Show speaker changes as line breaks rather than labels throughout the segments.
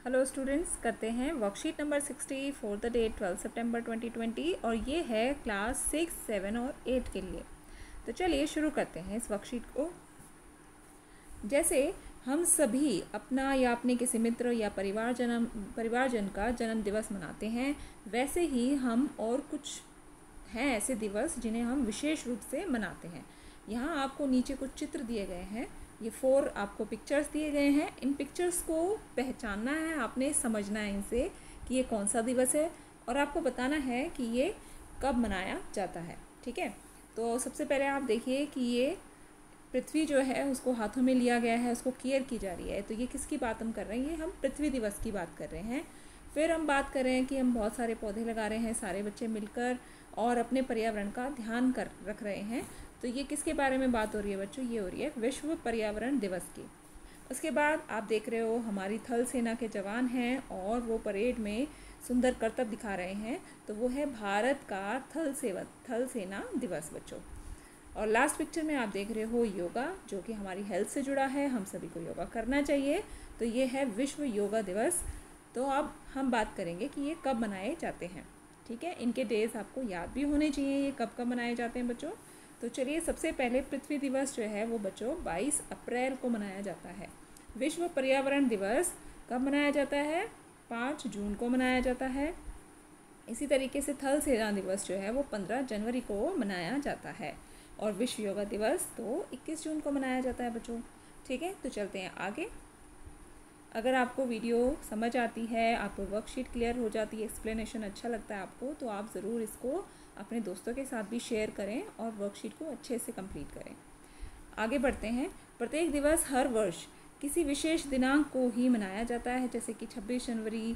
Hello students, करते हैं worksheet number 60 for the date 12 सितंबर 2020 और ये है क्लास 6, 7 और 8 के लिए। तो चलिए शुरू करते हैं इस वर्कशीट को। जैसे हम सभी अपना या अपने किसी मित्र या परिवारजन का जन्म दिवस मनाते हैं, वैसे ही हम और कुछ हैं ऐसे दिवस जिन्हें हम विशेष रूप से मनाते हैं। यहाँ आपको नीचे कुछ चित्र दिए गए हैं, ये 4 आपको पिक्चर्स दिए गए हैं। इन पिक्चर्स को पहचानना है, आपने समझना है इनसे कि ये कौन सा दिवस है और आपको बताना है कि ये कब मनाया जाता है। ठीक है, तो सबसे पहले आप देखिए कि ये पृथ्वी जो है उसको हाथों में लिया गया है, उसको केयर की जा रही है। तो ये किसकी बात हम कर रहे हैं? ये हम पृथ्वी दिवस की बात कर रहे हैं। फिर हम बात कर रहे हैं कि हम बहुत सारे पौधे लगा रहे हैं, सारे बच्चे मिलकर, और अपने पर्यावरण का ध्यान रख रहे हैं। तो ये किसके बारे में बात हो रही है बच्चों? ये हो रही है विश्व पर्यावरण दिवस की। उसके बाद आप देख रहे हो हमारी थल सेना के जवान हैं और वो परेड में सुंदर करतब दिखा रहे हैं। तो वो है भारत का थल सेना दिवस बच्चों। और लास्ट पिक्चर में आप देख रहे हो योगा, जो कि हमारी हेल्थ से जुड़ा है, हम सभी को योगा करना चाहिए। तो ये है विश्व योगा दिवस। तो अब हम बात करेंगे कि ये कब मनाए जाते हैं। ठीक है, इनके डेज आपको याद भी होने चाहिए, ये कब कब मनाए जाते हैं बच्चों। तो चलिए, सबसे पहले पृथ्वी दिवस जो है वो बच्चों 22 अप्रैल को मनाया जाता है। विश्व पर्यावरण दिवस कब मनाया जाता है? 5 जून को मनाया जाता है। इसी तरीके से थल सेना दिवस जो है वो 15 जनवरी को मनाया जाता है। और विश्व योगा दिवस तो 21 जून को मनाया जाता है बच्चों। ठीक है, तो चलते हैं आगे। अगर आपको वीडियो समझ आती है, आपको वर्कशीट क्लियर हो जाती है, एक्सप्लेनेशन अच्छा लगता है आपको, तो आप ज़रूर इसको अपने दोस्तों के साथ भी शेयर करें और वर्कशीट को अच्छे से कंप्लीट करें। आगे बढ़ते हैं। प्रत्येक दिवस हर वर्ष किसी विशेष दिनांक को ही मनाया जाता है। जैसे कि 26 जनवरी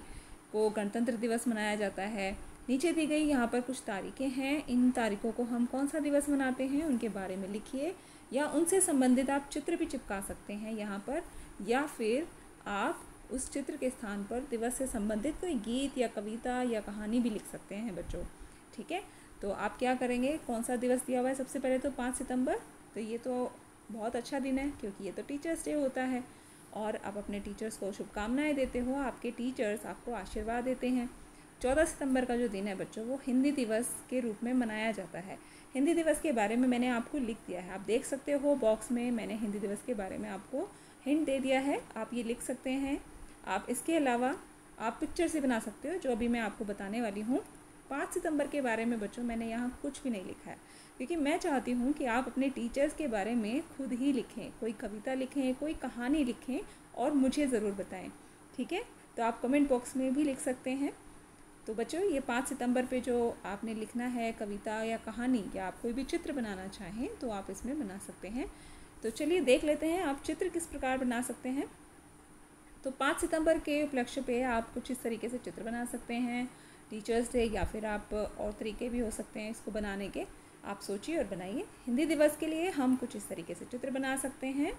को गणतंत्र दिवस मनाया जाता है। नीचे दी गई यहाँ पर कुछ तारीखें हैं। इन तारीखों को हम कौन सा दिवस मनाते हैं उनके बारे में लिखिए, या उनसे संबंधित आप चित्र भी चिपका सकते हैं यहाँ पर, या फिर आप उस चित्र के स्थान पर दिवस से संबंधित कोई गीत या कविता या कहानी भी लिख सकते हैं बच्चों। ठीक है, तो आप क्या करेंगे? कौन सा दिवस दिया हुआ है? सबसे पहले तो 5 सितंबर। तो ये तो बहुत अच्छा दिन है क्योंकि ये तो टीचर्स डे होता है और आप अपने टीचर्स को शुभकामनाएं देते हो, आपके टीचर्स आपको आशीर्वाद देते हैं। 14 सितंबर का जो दिन है बच्चों वो हिंदी दिवस के रूप में मनाया जाता है। हिंदी दिवस के बारे में मैंने आपको लिख दिया है, आप देख सकते हो बॉक्स में मैंने हिंदी दिवस के बारे में आपको हिंट दे दिया है, आप ये लिख सकते हैं। आप इसके अलावा आप पिक्चर से बना सकते हो, जो अभी मैं आपको बताने वाली हूँ। 5 सितंबर के बारे में बच्चों मैंने यहाँ कुछ भी नहीं लिखा है, क्योंकि मैं चाहती हूँ कि आप अपने टीचर्स के बारे में खुद ही लिखें, कोई कविता लिखें, कोई कहानी लिखें और मुझे ज़रूर बताएं। ठीक है, तो आप कमेंट बॉक्स में भी लिख सकते हैं। तो बच्चों, ये 5 सितंबर पे जो आपने लिखना है कविता या कहानी, या आप कोई भी चित्र बनाना चाहें तो आप इसमें बना सकते हैं। तो चलिए देख लेते हैं आप चित्र किस प्रकार बना सकते हैं। तो 5 सितंबर के उपलक्ष्य पे आप कुछ इस तरीके से चित्र बना सकते हैं टीचर्स डे, या फिर आप और तरीके भी हो सकते हैं इसको बनाने के, आप सोचिए और बनाइए। हिंदी दिवस के लिए हम कुछ इस तरीके से चित्र बना सकते हैं।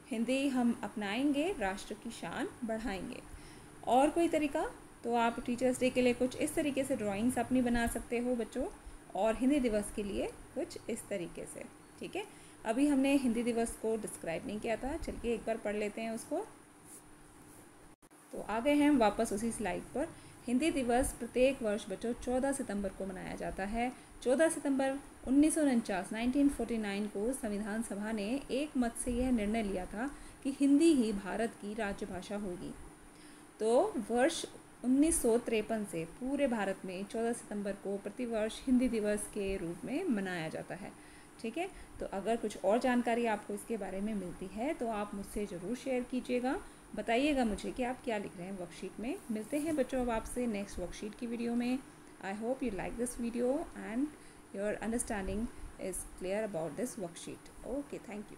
हिंदी हम अपनाएंगे, राष्ट्र की शान बढ़ाएंगे। और कोई तरीका? तो आप टीचर्स डे के लिए कुछ इस तरीके से ड्राइंग्स अपनी बना सकते हो बच्चों, और हिंदी दिवस के लिए कुछ इस तरीके से। ठीक है, अभी हमने हिंदी दिवस को डिस्क्राइब नहीं किया था, चलिए एक बार पढ़ लेते हैं उसको। तो आ गए हैं हम वापस उसी स्लाइड पर। हिंदी दिवस प्रत्येक वर्ष बच्चों 14 सितंबर को मनाया जाता है। 14 सितंबर 1949 को संविधान सभा ने एक मत से यह निर्णय लिया था कि हिंदी ही भारत की राज्यभाषा होगी। तो वर्ष 1953 से पूरे भारत में 14 सितंबर को प्रतिवर्ष हिंदी दिवस के रूप में मनाया जाता है। ठीक है, तो अगर कुछ और जानकारी आपको इसके बारे में मिलती है तो आप मुझसे ज़रूर शेयर कीजिएगा, बताइएगा मुझे कि आप क्या लिख रहे हैं वर्कशीट में। मिलते हैं बच्चों अब आपसे नेक्स्ट वर्कशीट की वीडियो में। I hope you like this video and your understanding is clear about this worksheet. Okay, thank you.